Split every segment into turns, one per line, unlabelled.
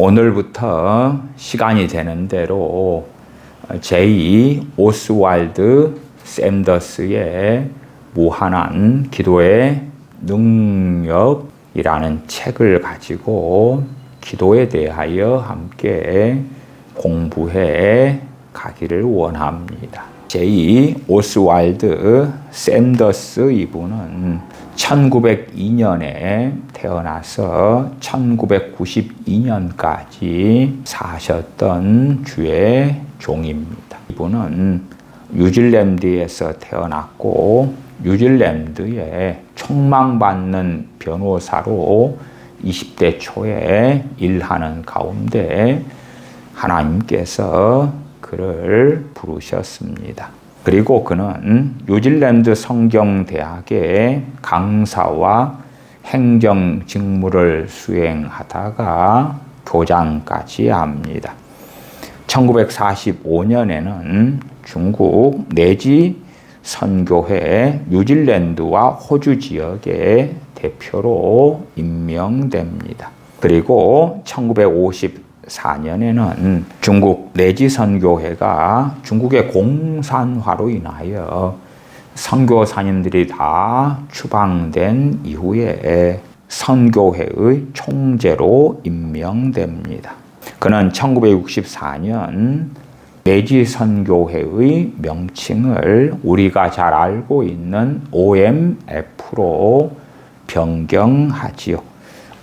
오늘부터 시간이 되는 대로 제2 오스왈드 샌더스의 무한한 기도의 능력이라는 책을 가지고 기도에 대하여 함께 공부해 가기를 원합니다. 제2 오스왈드 샌더스 이분은 1902년에 태어나서 1992년까지 사셨던 주의 종입니다. 이분은 뉴질랜드에서 태어났고 뉴질랜드에 촉망받는 변호사로 20대 초에 일하는 가운데 하나님께서 그를 부르셨습니다. 그리고 그는 뉴질랜드 성경대학의 강사와 행정 직무를 수행하다가 교장까지 합니다. 1945년에는 중국 내지 선교회 뉴질랜드와 호주 지역의 대표로 임명됩니다. 그리고 1954년에는 중국 내지 선교회가 중국의 공산화로 인하여 선교사님들이 다 추방된 이후에 선교회의 총재로 임명됩니다. 그는 1964년 내지 선교회의 명칭을 우리가 잘 알고 있는 OMF로 변경하지요.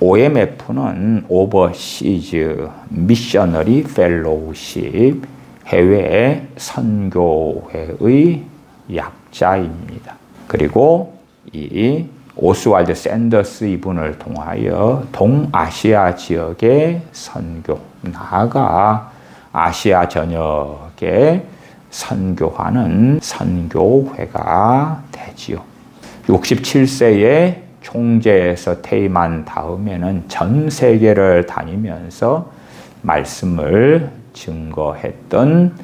OMF는 오버시즈 미셔너리 펠로우십 해외 선교회의 약자입니다. 그리고 이 오스왈드 샌더스 이분을 통하여 동아시아 지역의 선교, 나아가 아시아 전역에 선교하는 선교회가 되지요. 67세에 총재에서 퇴임한 다음에는 전 세계를 다니면서 말씀을 증거했던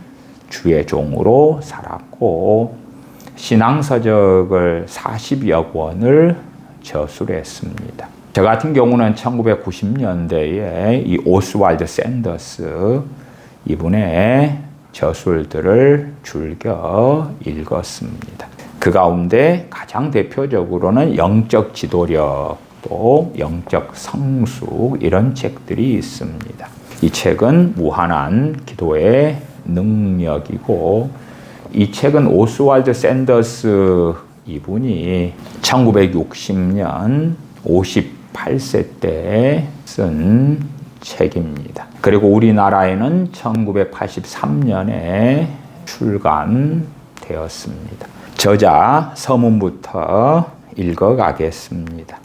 주의 종으로 살았고 신앙서적을 40여 권을 저술했습니다. 저 같은 경우는 1990년대에 이 오스왈드 샌더스 이분의 저술들을 즐겨 읽었습니다. 그 가운데 가장 대표적으로는 영적 지도력, 또 영적 성숙 이런 책들이 있습니다. 이 책은 무한한 기도의 능력이고 이 책은 오스왈드 샌더스 이분이 1960년 58세 때 쓴 책입니다. 그리고 우리나라에는 1983년에 출간되었습니다. 저자 서문부터 읽어가겠습니다.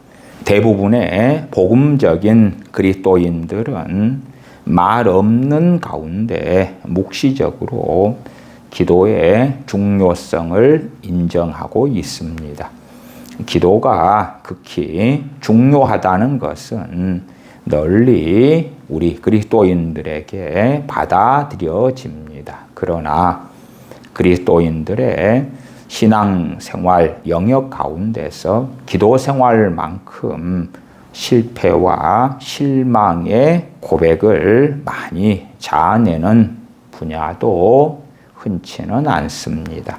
대부분의 복음적인 그리스도인들은 말 없는 가운데 묵시적으로 기도의 중요성을 인정하고 있습니다. 기도가 극히 중요하다는 것은 널리 우리 그리스도인들에게 받아들여집니다. 그러나 그리스도인들의 신앙생활 영역 가운데서 기도 생활만큼 실패와 실망의 고백을 많이 자아내는 분야도 흔치는 않습니다.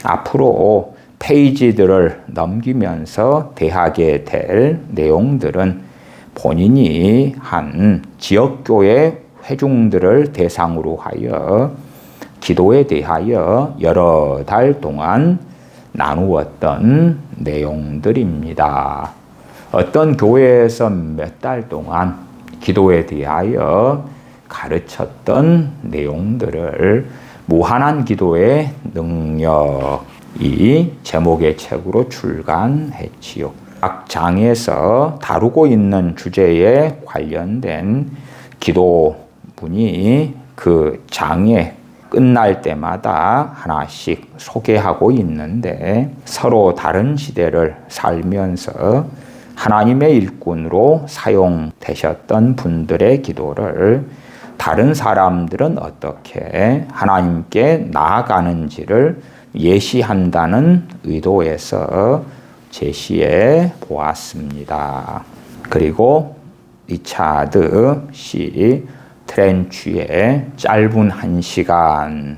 앞으로 페이지들을 넘기면서 대하게 될 내용들은 본인이 한 지역교회 회중들을 대상으로 하여 기도에 대하여 여러 달 동안 나누었던 내용들입니다. 어떤 교회에서 몇 달 동안 기도에 대하여 가르쳤던 내용들을 무한한 기도의 능력 이 제목의 책으로 출간했지요. 각 장에서 다루고 있는 주제에 관련된 기도문이 그 장에 끝날 때마다 하나씩 소개하고 있는데 서로 다른 시대를 살면서 하나님의 일꾼으로 사용되셨던 분들의 기도를 다른 사람들은 어떻게 하나님께 나아가는지를 예시한다는 의도에서 제시해 보았습니다. 그리고 리차드 C. 트렌취의 짧은 1시간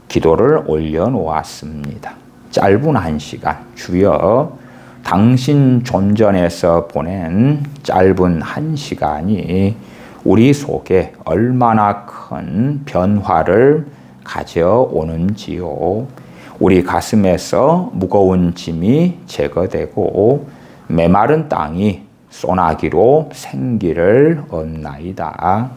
기도를 올려놓았습니다. 짧은 1시간, 주여 당신 존전에서 보낸 짧은 1시간이 우리 속에 얼마나 큰 변화를 가져오는지요. 우리 가슴에서 무거운 짐이 제거되고 메마른 땅이 소나기로 생기를 얻나이다.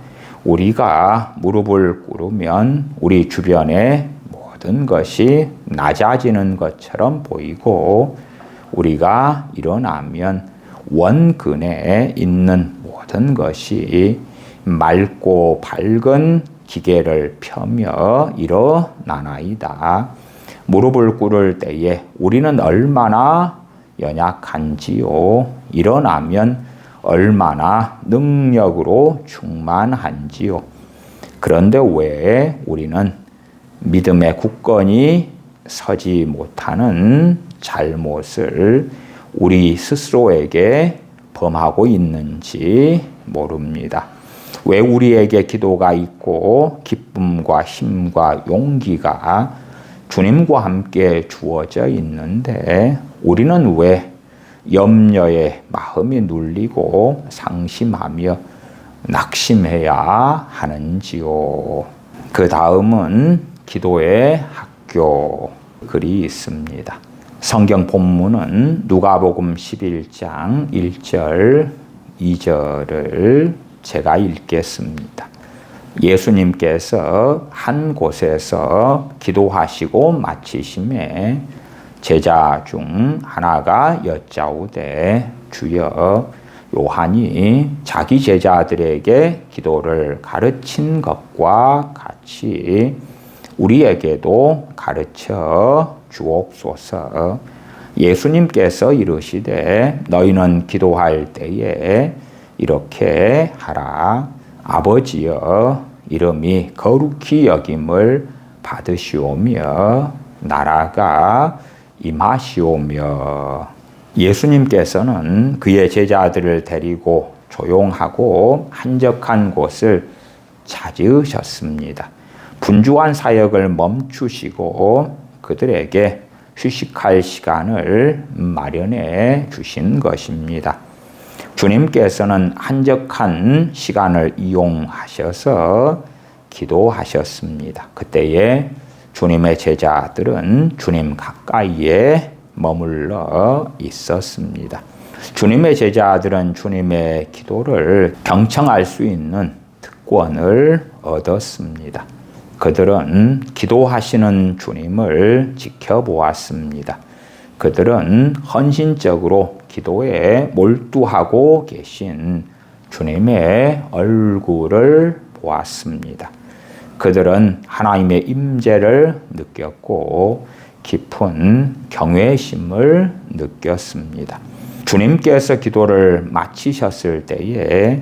우리가 무릎을 꿇으면 우리 주변의 모든 것이 낮아지는 것처럼 보이고 우리가 일어나면 원근에 있는 모든 것이 맑고 밝은 기계를 펴며 일어나나이다. 무릎을 꿇을 때에 우리는 얼마나 연약한지요. 일어나면 얼마나 능력으로 충만한지요. 그런데 왜 우리는 믿음의 굳건히 서지 못하는 잘못을 우리 스스로에게 범하고 있는지 모릅니다. 왜 우리에게 기도가 있고 기쁨과 힘과 용기가 주님과 함께 주어져 있는데 우리는 왜 염려에 마음이 눌리고 상심하며 낙심해야 하는지요. 그 다음은 기도의 학교 글이 있습니다. 성경 본문은 누가복음 11장 1절 2절을 제가 읽겠습니다. 예수님께서 한 곳에서 기도하시고 마치심에 제자 중 하나가 여짜오되 주여 요한이 자기 제자들에게 기도를 가르친 것과 같이 우리에게도 가르쳐 주옵소서. 예수님께서 이르시되 너희는 기도할 때에 이렇게 하라. 아버지여 이름이 거룩히 여김을 받으시오며 나라가 임하시오며. 예수님께서는 그의 제자들을 데리고 조용하고 한적한 곳을 찾으셨습니다. 분주한 사역을 멈추시고 그들에게 휴식할 시간을 마련해 주신 것입니다. 주님께서는 한적한 시간을 이용하셔서 기도하셨습니다. 그때에 주님의 제자들은 주님 가까이에 머물러 있었습니다. 주님의 제자들은 주님의 기도를 경청할 수 있는 특권을 얻었습니다. 그들은 기도하시는 주님을 지켜보았습니다. 그들은 헌신적으로 기도에 몰두하고 계신 주님의 얼굴을 보았습니다. 그들은 하나님의 임재를 느꼈고 깊은 경외심을 느꼈습니다. 주님께서 기도를 마치셨을 때에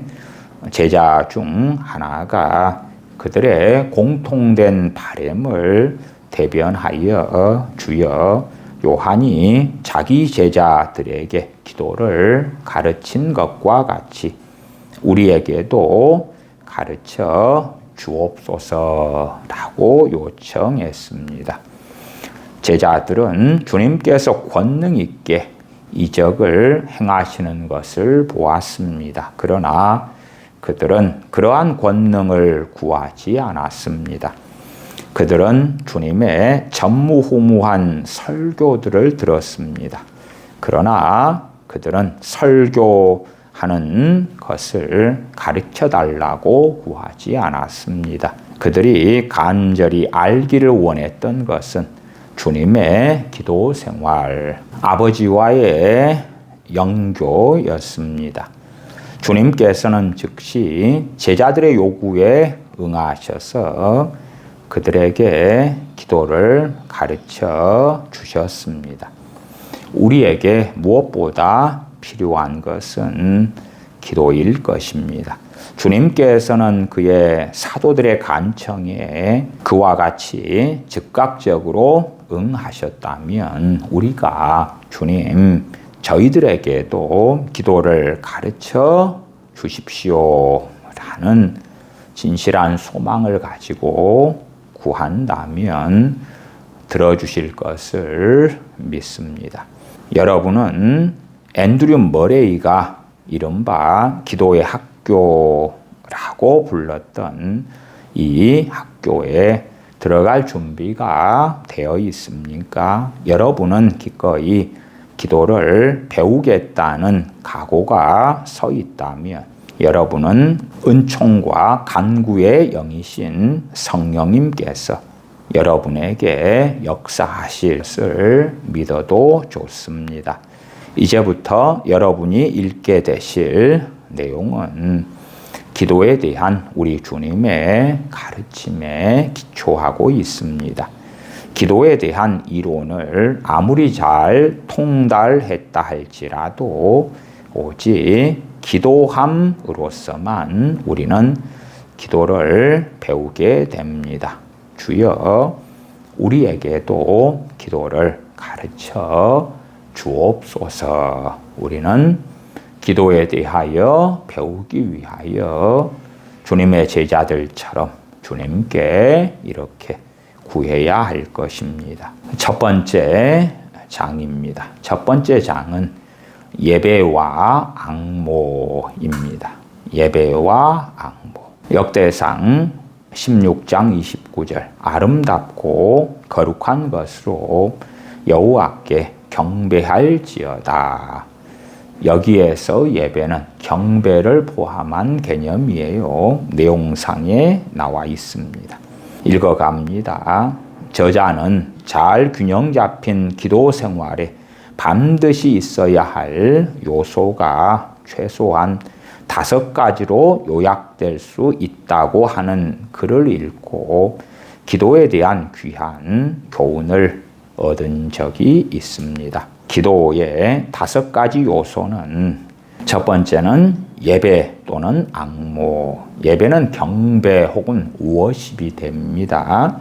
제자 중 하나가 그들의 공통된 바램을 대변하여 주여 요한이 자기 제자들에게 기도를 가르친 것과 같이 우리에게도 가르쳐 주옵소서라고 요청했습니다. 제자들은 주님께서 권능 있게 이적을 행하시는 것을 보았습니다. 그러나 그들은 그러한 권능을 구하지 않았습니다. 그들은 주님의 전무후무한 설교들을 들었습니다. 그러나 그들은 설교하는 것을 가르쳐 달라고 구하지 않았습니다. 그들이 간절히 알기를 원했던 것은 주님의 기도 생활, 아버지와의 영교였습니다. 주님께서는 즉시 제자들의 요구에 응하셔서 그들에게 기도를 가르쳐 주셨습니다. 우리에게 무엇보다 필요한 것은 기도일 것입니다. 주님께서는 그의 사도들의 간청에 그와 같이 즉각적으로 응하셨다면 우리가 주님 저희들에게도 기도를 가르쳐 주십시오라는 진실한 소망을 가지고 구한다면 들어주실 것을 믿습니다. 여러분은 앤드류 머레이가 이른바 기도의 학교라고 불렀던 이 학교에 들어갈 준비가 되어 있습니까? 여러분은 기꺼이 기도를 배우겠다는 각오가 서 있다면 여러분은 은총과 간구의 영이신 성령님께서 여러분에게 역사하실 것을 믿어도 좋습니다. 이제부터 여러분이 읽게 되실 내용은 기도에 대한 우리 주님의 가르침에 기초하고 있습니다. 기도에 대한 이론을 아무리 잘 통달했다 할지라도 오직 기도함으로서만 우리는 기도를 배우게 됩니다. 주여, 우리에게도 기도를 가르쳐 주옵소서. 우리는 기도에 대하여 배우기 위하여 주님의 제자들처럼 주님께 이렇게 구해야 할 것입니다. 첫 번째 장입니다. 첫 번째 장은 예배와 앙모입니다. 예배와 앙모. 역대상 16장 29절. 아름답고 거룩한 것으로 여호와께 경배할지어다. 여기에서 예배는 경배를 포함한 개념이에요. 내용상에 나와 있습니다. 읽어갑니다. 저자는 잘 균형 잡힌 기도 생활에 반드시 있어야 할 요소가 최소한 5가지로 요약될 수 있다고 하는 글을 읽고 기도에 대한 귀한 교훈을 얻은 적이 있습니다. 기도의 5가지 요소는 첫 번째는 예배 또는 앙모. 예배는 경배 혹은 워십이 됩니다.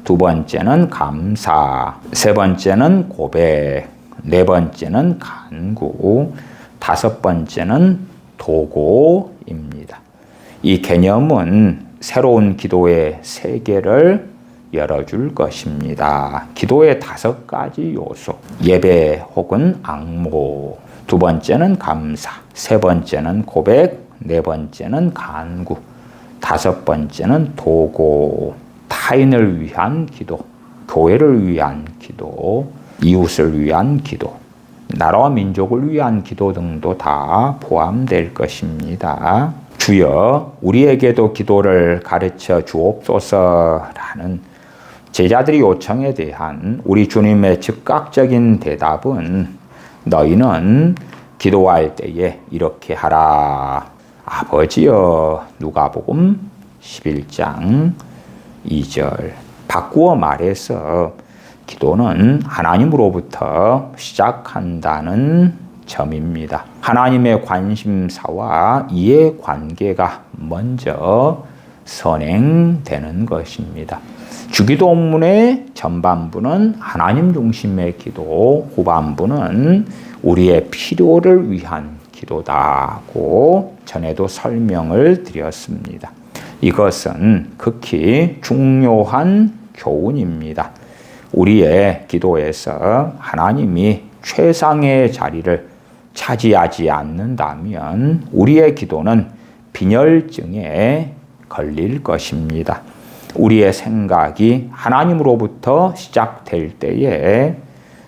두 번째는 감사. 세 번째는 고백. 네 번째는 간구. 다섯 번째는 도고입니다. 이 개념은 새로운 기도의 세계를 열어줄 것입니다. 기도의 5가지 요소. 예배 혹은 앙모. 두 번째는 감사. 세 번째는 고백. 네 번째는 간구. 다섯 번째는 도고. 타인을 위한 기도. 교회를 위한 기도. 이웃을 위한 기도. 나라와 민족을 위한 기도 등도 다 포함될 것입니다. 주여, 우리에게도 기도를 가르쳐 주옵소서라는 제자들의 요청에 대한 우리 주님의 즉각적인 대답은 너희는 기도할 때에 이렇게 하라. 아버지여, 누가복음 11장 2절. 바꾸어 말해서 기도는 하나님으로부터 시작한다는 점입니다. 하나님의 관심사와 이해관계가 먼저 선행되는 것입니다. 주기도문의 전반부는 하나님 중심의 기도, 후반부는 우리의 필요를 위한 기도다고 전에도 설명을 드렸습니다. 이것은 극히 중요한 교훈입니다. 우리의 기도에서 하나님이 최상의 자리를 차지하지 않는다면 우리의 기도는 빈혈증에 걸릴 것입니다. 우리의 생각이 하나님으로부터 시작될 때에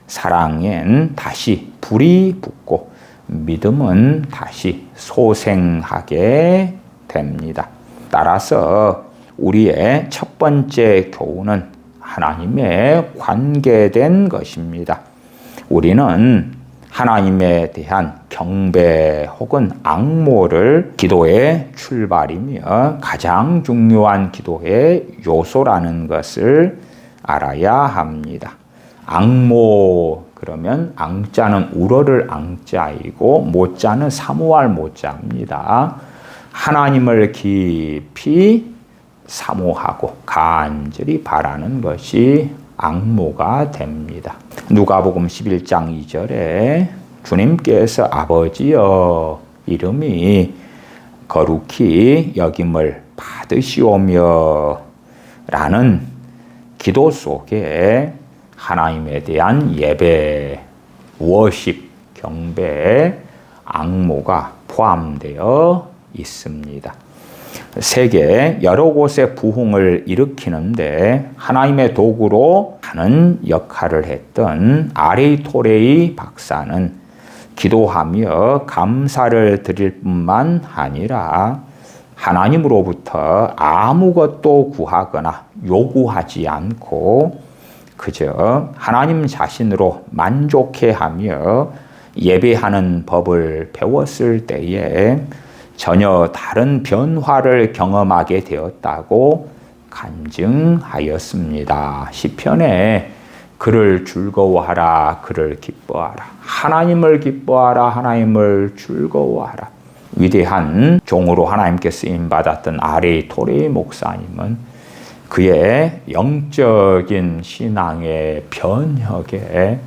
사랑엔 다시 불이 붙고 믿음은 다시 소생하게 됩니다. 따라서 우리의 첫 번째 교훈은 하나님의 관계된 것입니다. 우리는 하나님에 대한 경배 혹은 앙모를 기도의 출발이며 가장 중요한 기도의 요소라는 것을 알아야 합니다. 앙모 그러면 앙자는 우러를 앙자이고 모자는 사모할 모자입니다. 하나님을 깊이 사모하고 간절히 바라는 것이 앙모가 됩니다. 누가복음 11장 2절에 주님께서 아버지여 이름이 거룩히 여김을 받으시오며 라는 기도 속에 하나님에 대한 예배, 워십, 경배, 앙모가 포함되어 있습니다. 세계 여러 곳에 부흥을 일으키는데 하나님의 도구로 하는 역할을 했던 아레이 토레이 박사는 기도하며 감사를 드릴 뿐만 아니라 하나님으로부터 아무것도 구하거나 요구하지 않고 그저 하나님 자신으로 만족해하며 예배하는 법을 배웠을 때에 전혀 다른 변화를 경험하게 되었다고 간증하였습니다. 시편에 그를 즐거워하라, 그를 기뻐하라. 하나님을 기뻐하라, 하나님을 즐거워하라. 위대한 종으로 하나님께 쓰임받았던 아레이 토레이 목사님은 그의 영적인 신앙의 변혁에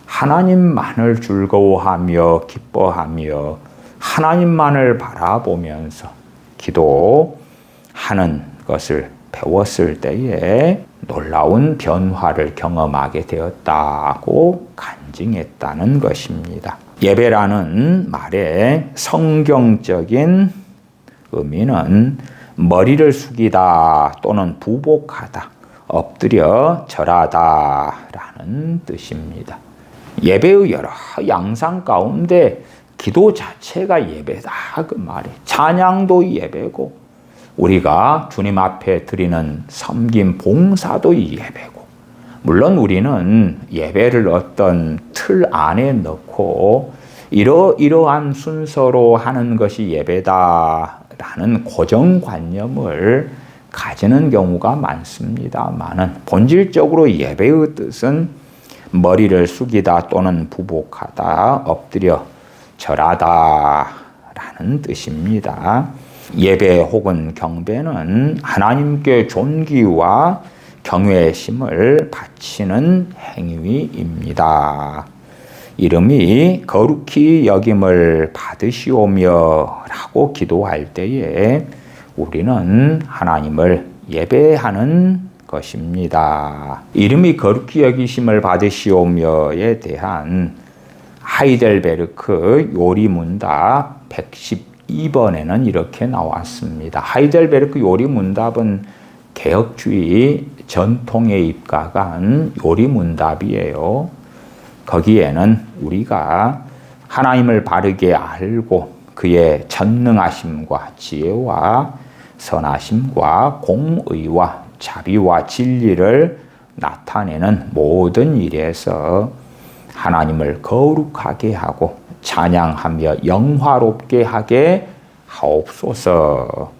하나님만을 즐거워하며 기뻐하며 하나님만을 바라보면서 기도하는 것을 배웠을 때에 놀라운 변화를 경험하게 되었다고 간증했다는 것입니다. 예배라는 말의 성경적인 의미는 머리를 숙이다 또는 부복하다, 엎드려 절하다 라는 뜻입니다. 예배의 여러 양상 가운데 기도 자체가 예배다 그 말이에요. 찬양도 예배고 우리가 주님 앞에 드리는 섬김 봉사도 예배고 물론 우리는 예배를 어떤 틀 안에 넣고 이러한 순서로 하는 것이 예배다라는 고정관념을 가지는 경우가 많습니다만은 본질적으로 예배의 뜻은 머리를 숙이다 또는 부복하다, 엎드려 절하다 라는 뜻입니다. 예배 혹은 경배는 하나님께 존귀와 경외심을 바치는 행위입니다. 이름이 거룩히 여김을 받으시오며 라고 기도할 때에 우리는 하나님을 예배하는 것입니다. 이름이 거룩히 여기심을 받으시오며에 대한 하이델베르크 요리문답 112번에는 이렇게 나왔습니다. 하이델베르크 요리문답은 개혁주의 전통에 입각한 요리문답이에요. 거기에는 우리가 하나님을 바르게 알고 그의 전능하심과 지혜와 선하심과 공의와 자비와 진리를 나타내는 모든 일에서 하나님을 거룩하게 하고 찬양하며 영화롭게 하게 하옵소서.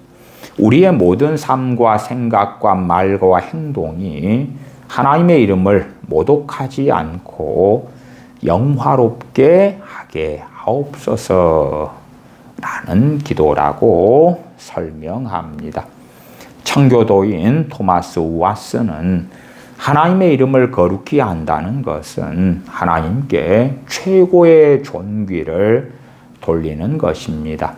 우리의 모든 삶과 생각과 말과 행동이 하나님의 이름을 모독하지 않고 영화롭게 하게 하옵소서 라는 기도라고 설명합니다. 청교도인 토마스 왓슨은 하나님의 이름을 거룩히 한다는 것은 하나님께 최고의 존귀를 돌리는 것입니다.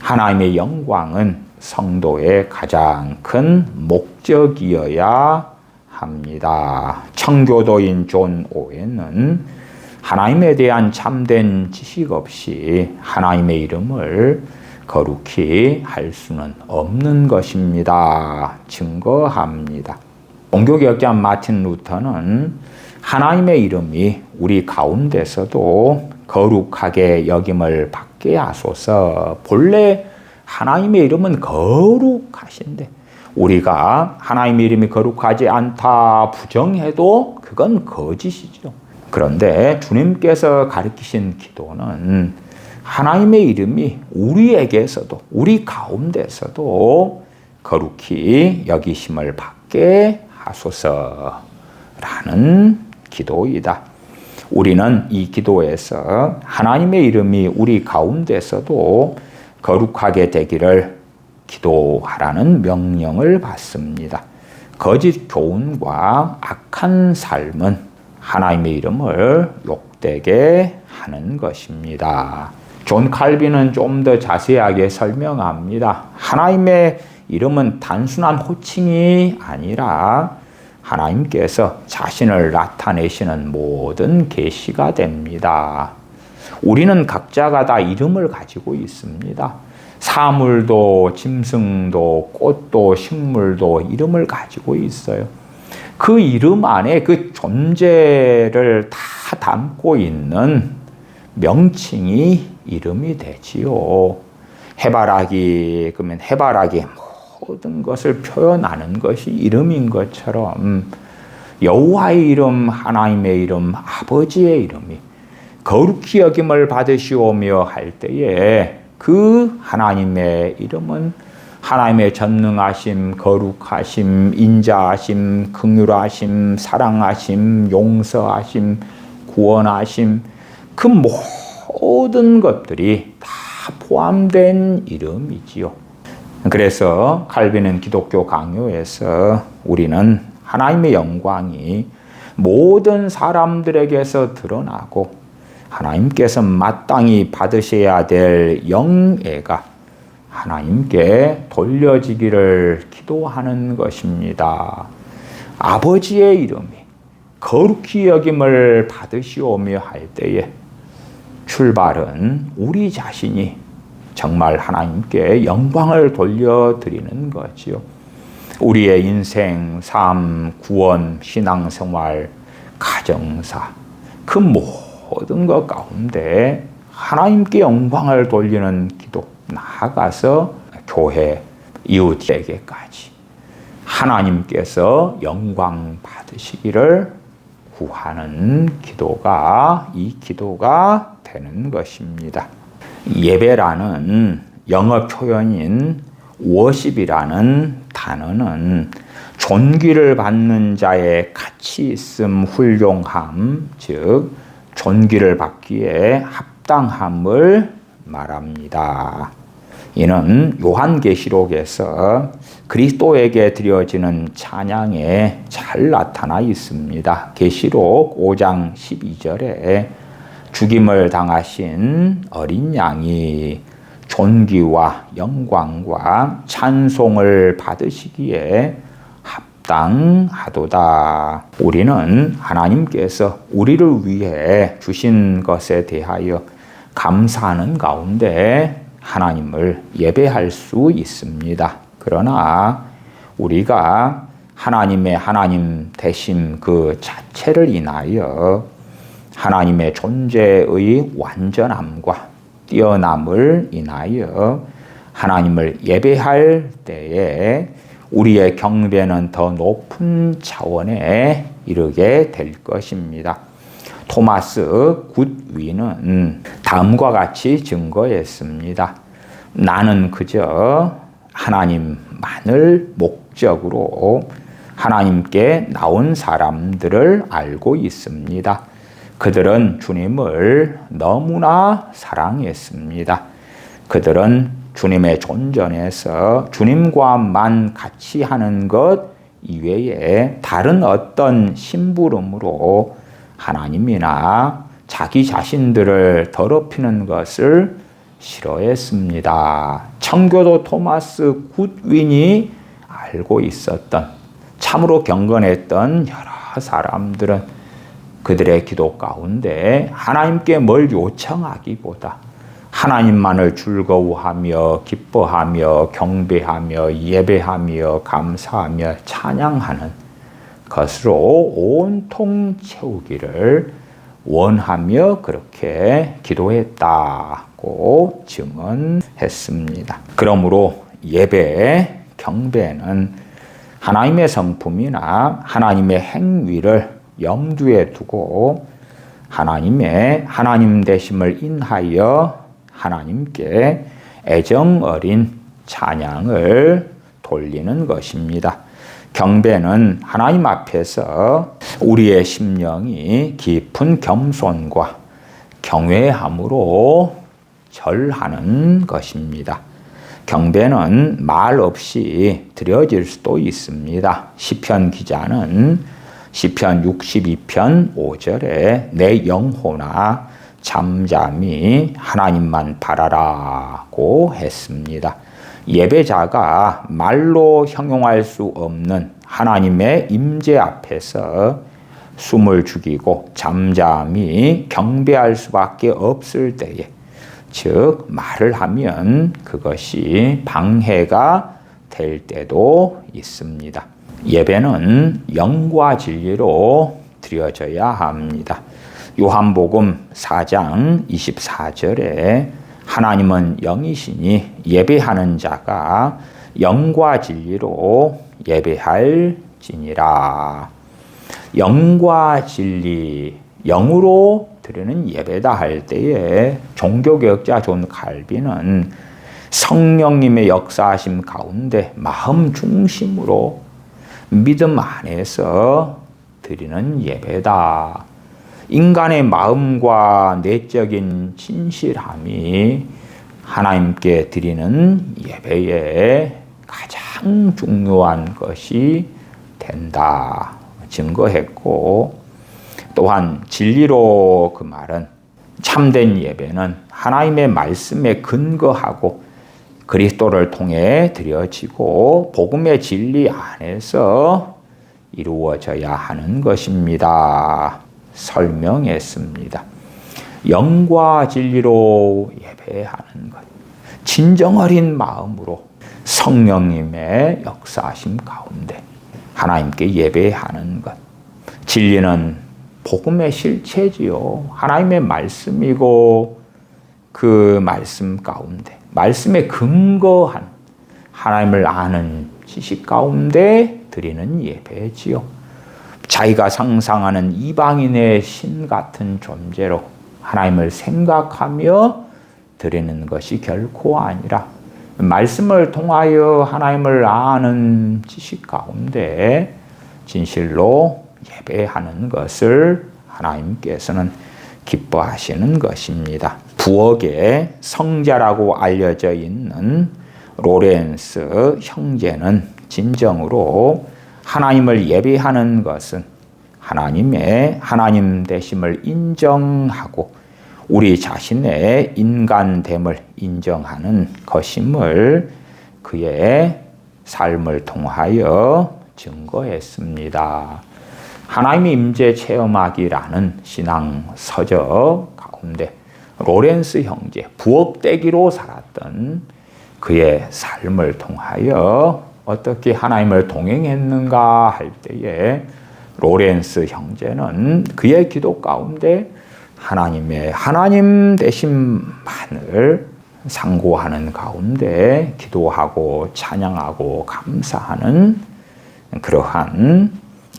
하나님의 영광은 성도의 가장 큰 목적이어야 합니다. 청교도인 존 오웬은 하나님에 대한 참된 지식 없이 하나님의 이름을 거룩히 할 수는 없는 것입니다. 증거합니다. 종교개혁자 마틴 루터는 하나님의 이름이 우리 가운데서도 거룩하게 여김을 받게 하소서. 본래 하나님의 이름은 거룩하신데 우리가 하나님의 이름이 거룩하지 않다 부정해도 그건 거짓이죠. 그런데 주님께서 가르치신 기도는 하나님의 이름이 우리에게서도 우리 가운데서도 거룩히 여기심을 받게 하소서라는 기도이다. 우리는 이 기도에서 하나님의 이름이 우리 가운데서도 거룩하게 되기를 기도하라는 명령을 받습니다. 거짓 교훈과 악한 삶은 하나님의 이름을 욕되게 하는 것입니다. 존 칼빈은 좀 더 자세하게 설명합니다. 하나님의 이름은 단순한 호칭이 아니라 하나님께서 자신을 나타내시는 모든 계시가 됩니다. 우리는 각자가 다 이름을 가지고 있습니다. 사물도 짐승도 꽃도 식물도 이름을 가지고 있어요. 그 이름 안에 그 존재를 다 담고 있는 명칭이 이름이 되지요. 해바라기, 그러면 해바라기 모든 것을 표현하는 것이 이름인 것처럼 여호와의 이름, 하나님의 이름, 아버지의 이름이 거룩히 여김을 받으시오며 할 때에 그 하나님의 이름은 하나님의 전능하심, 거룩하심, 인자하심, 긍휼하심, 사랑하심, 용서하심, 구원하심, 그 모든 것들이 다 포함된 이름이지요. 그래서 칼빈은 기독교 강요에서 우리는 하나님의 영광이 모든 사람들에게서 드러나고 하나님께서 마땅히 받으셔야 될 영예가 하나님께 돌려지기를 기도하는 것입니다. 아버지의 이름이 거룩히 여김을 받으시오며 할 때에 출발은 우리 자신이 정말 하나님께 영광을 돌려드리는 거지요. 우리의 인생, 삶, 구원, 신앙생활, 가정사 그 모든 것 가운데 하나님께 영광을 돌리는 기도, 나아가서 교회, 이웃에게까지 하나님께서 영광 받으시기를 구하는 기도가 이 기도가 되는 것입니다. 예배라는 영어 표현인 worship이라는 단어는 존귀를 받는 자의 가치 있음, 훌륭함, 즉 존귀를 받기에 합당함을 말합니다. 이는 요한계시록에서 그리스도에게 드려지는 찬양에 잘 나타나 있습니다. 계시록 5장 12절에 죽임을 당하신 어린 양이 존귀와 영광과 찬송을 받으시기에 합당하도다. 우리는 하나님께서 우리를 위해 주신 것에 대하여 감사하는 가운데 하나님을 예배할 수 있습니다. 그러나 우리가 하나님의 하나님 되심 그 자체를 인하여 하나님의 존재의 완전함과 뛰어남을 인하여 하나님을 예배할 때에 우리의 경배는 더 높은 차원에 이르게 될 것입니다. 토마스 굿위는 다음과 같이 증거했습니다. 나는 그저 하나님만을 목적으로 하나님께 나온 사람들을 알고 있습니다. 그들은 주님을 너무나 사랑했습니다. 그들은 주님의 존전에서 주님과만 같이 하는 것 이외에 다른 어떤 심부름으로 하나님이나 자기 자신들을 더럽히는 것을 싫어했습니다. 청교도 토마스 굿윈이 알고 있었던 참으로 경건했던 여러 사람들은 그들의 기도 가운데 하나님께 뭘 요청하기보다 하나님만을 즐거워하며 기뻐하며 경배하며 예배하며 감사하며 찬양하는 것으로 온통 채우기를 원하며 그렇게 기도했다고 증언했습니다. 그러므로 예배, 경배는 하나님의 성품이나 하나님의 행위를 염두에 두고 하나님의 하나님 되심을 인하여 하나님께 애정 어린 찬양을 돌리는 것입니다. 경배는 하나님 앞에서 우리의 심령이 깊은 겸손과 경외함으로 절하는 것입니다. 경배는 말 없이 드려질 수도 있습니다. 시편 기자는 시편 62편 5절에 내 영혼아 잠잠히 하나님만 바라라고 했습니다. 예배자가 말로 형용할 수 없는 하나님의 임재 앞에서 숨을 죽이고 잠잠히 경배할 수밖에 없을 때에, 즉 말을 하면 그것이 방해가 될 때도 있습니다. 예배는 영과 진리로 드려져야 합니다. 요한복음 4장 24절에 하나님은 영이시니 예배하는 자가 영과 진리로 예배할지니라. 영과 진리, 영으로 드리는 예배다 할 때에 종교개혁자 존 칼빈은 성령님의 역사하심 가운데 마음 중심으로 믿음 안에서 드리는 예배다. 인간의 마음과 내적인 진실함이 하나님께 드리는 예배의 가장 중요한 것이 된다 증거했고, 또한 진리로 그 말은 참된 예배는 하나님의 말씀에 근거하고 그리스도를 통해 드려지고 복음의 진리 안에서 이루어져야 하는 것입니다. 설명했습니다. 영과 진리로 예배하는 것, 진정 어린 마음으로 성령님의 역사하심 가운데 하나님께 예배하는 것. 진리는 복음의 실체지요. 하나님의 말씀이고 그 말씀 가운데, 말씀에 근거한 하나님을 아는 지식 가운데 드리는 예배지요. 자기가 상상하는 이방인의 신 같은 존재로 하나님을 생각하며 드리는 것이 결코 아니라 말씀을 통하여 하나님을 아는 지식 가운데 진실로 예배하는 것을 하나님께서는 기뻐하시는 것입니다. 부엌의 성자라고 알려져 있는 로렌스 형제는 진정으로 하나님을 예배하는 것은 하나님의 하나님 되심을 인정하고 우리 자신의 인간됨을 인정하는 것임을 그의 삶을 통하여 증거했습니다. 하나님의 임재 체험하기라는 신앙 서적 가운데 로렌스 형제, 부엌대기로 살았던 그의 삶을 통하여 어떻게 하나님을 동행했는가 할 때에 로렌스 형제는 그의 기도 가운데 하나님의 하나님 되심만을 상고하는 가운데 기도하고 찬양하고 감사하는 그러한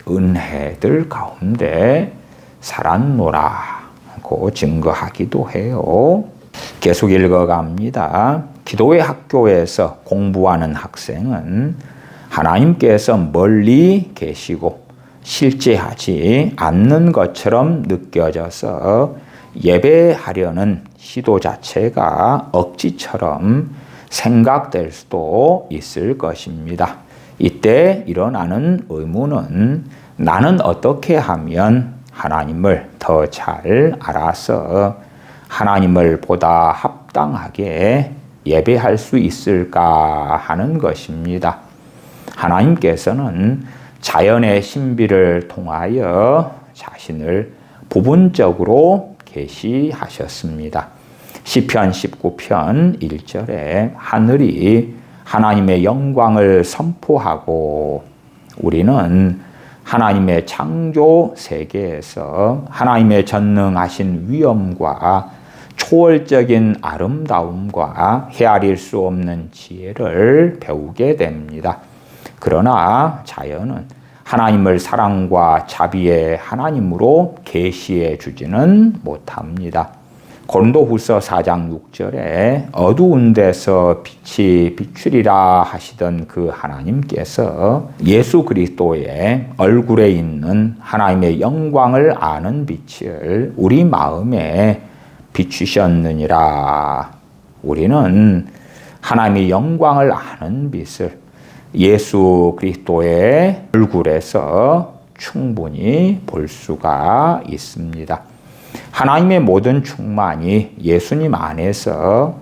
은혜들 가운데 살았노라고 증거하기도 해요. 계속 읽어갑니다. 기도의 학교에서 공부하는 학생은 하나님께서 멀리 계시고 실제하지 않는 것처럼 느껴져서 예배하려는 시도 자체가 억지처럼 생각될 수도 있을 것입니다. 이때 일어나는 의문은 나는 어떻게 하면 하나님을 더 잘 알아서 하나님을 보다 합당하게 예배할 수 있을까 하는 것입니다. 하나님께서는 자연의 신비를 통하여 자신을 부분적으로 계시하셨습니다. 시편 19편 1절에 하늘이 하나님의 영광을 선포하고, 우리는 하나님의 창조 세계에서 하나님의 전능하신 위엄과 초월적인 아름다움과 헤아릴 수 없는 지혜를 배우게 됩니다. 그러나 자연은 하나님을 사랑과 자비의 하나님으로 계시해 주지는 못합니다. 고린도후서 4장 6절에 어두운 데서 빛이 비추리라 하시던 그 하나님께서 예수 그리스도의 얼굴에 있는 하나님의 영광을 아는 빛을 우리 마음에 비추셨느니라. 우리는 하나님의 영광을 아는 빛을 예수 그리스도의 얼굴에서 충분히 볼 수가 있습니다. 하나님의 모든 충만이 예수님 안에서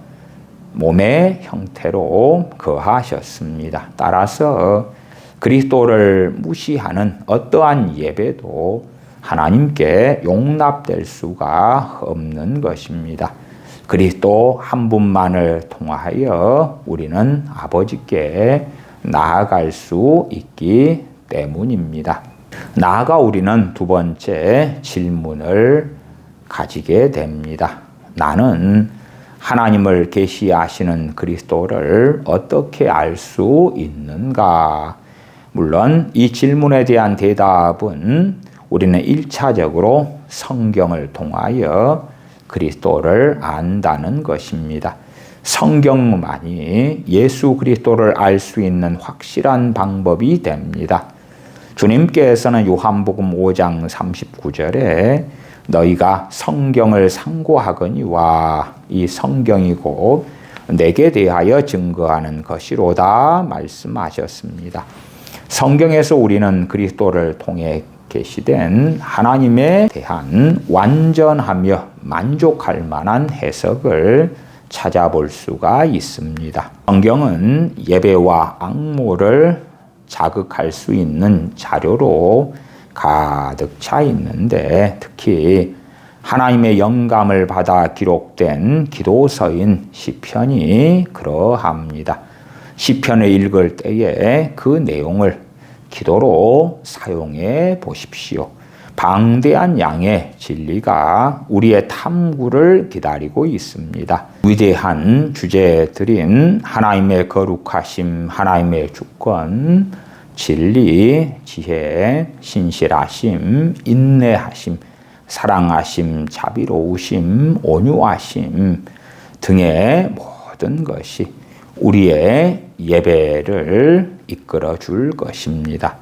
몸의 형태로 거하셨습니다. 따라서 그리스도를 무시하는 어떠한 예배도 하나님께 용납될 수가 없는 것입니다. 그리스도 한 분만을 통하여 우리는 아버지께 나아갈 수 있기 때문입니다. 나아가 우리는 두 번째 질문을 가지게 됩니다. 나는 하나님을 계시하시는 그리스도를 어떻게 알 수 있는가? 물론 이 질문에 대한 대답은 우리는 1차적으로 성경을 통하여 그리스도를 안다는 것입니다. 성경만이 예수 그리스도를 알 수 있는 확실한 방법이 됩니다. 주님께서는 요한복음 5장 39절에 너희가 성경을 상고하거니와 이 성경이 곧 내게 대하여 증거하는 것이로다 말씀하셨습니다. 성경에서 우리는 그리스도를 통해 계시된 하나님에 대한 완전하며 만족할 만한 해석을 찾아볼 수가 있습니다. 성경은 예배와 앙모를 자극할 수 있는 자료로 가득 차 있는데 특히 하나님의 영감을 받아 기록된 기도서인 시편이 그러합니다. 시편을 읽을 때에 그 내용을 기도로 사용해 보십시오. 방대한 양의 진리가 우리의 탐구를 기다리고 있습니다. 위대한 주제들인 하나님의 거룩하심, 하나님의 주권, 진리, 지혜, 신실하심, 인내하심, 사랑하심, 자비로우심, 온유하심 등의 모든 것이 우리의 예배를 이끌어 줄 것입니다.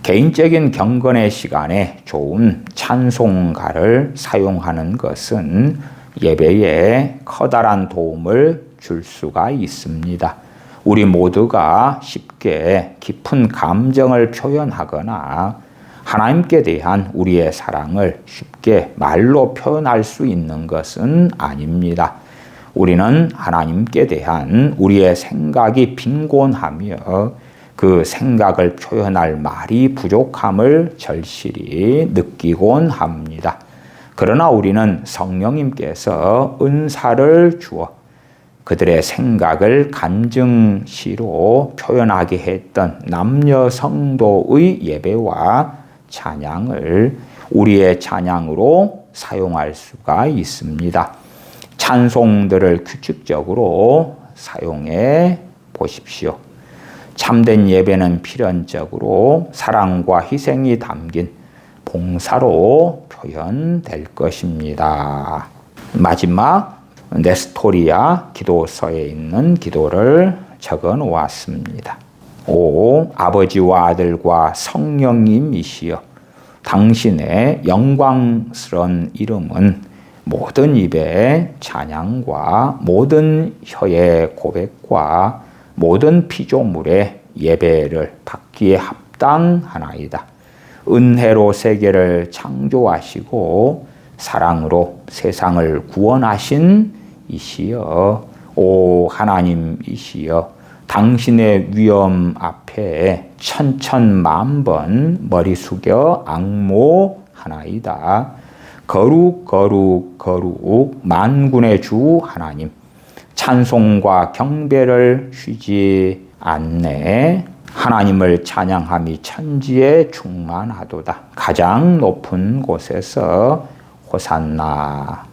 개인적인 경건의 시간에 좋은 찬송가를 사용하는 것은 예배에 커다란 도움을 줄 수가 있습니다. 우리 모두가 쉽게 깊은 감정을 표현하거나 하나님께 대한 우리의 사랑을 쉽게 말로 표현할 수 있는 것은 아닙니다. 우리는 하나님께 대한 우리의 생각이 빈곤하며 그 생각을 표현할 말이 부족함을 절실히 느끼곤 합니다. 그러나 우리는 성령님께서 은사를 주어 그들의 생각을 간증시로 표현하게 했던 남녀 성도의 예배와 찬양을 우리의 찬양으로 사용할 수가 있습니다. 찬송들을 규칙적으로 사용해 보십시오. 참된 예배는 필연적으로 사랑과 희생이 담긴 봉사로 표현될 것입니다. 마지막 네스토리아 기도서에 있는 기도를 적어 놓았습니다. 오 아버지와 아들과 성령님이시여 당신의 영광스러운 이름은 모든 입의 찬양과 모든 혀의 고백과 모든 피조물의 예배를 받기에 합당하나이다. 은혜로 세계를 창조하시고 사랑으로 세상을 구원하신 이시여 오 하나님이시여 당신의 위엄 앞에 천천만번 머리 숙여 앙모하나이다. 거룩 거룩 거룩 만군의 주 하나님 찬송과 경배를 쉬지 않네. 하나님을 찬양함이 천지에 충만하도다. 가장 높은 곳에서 호산나.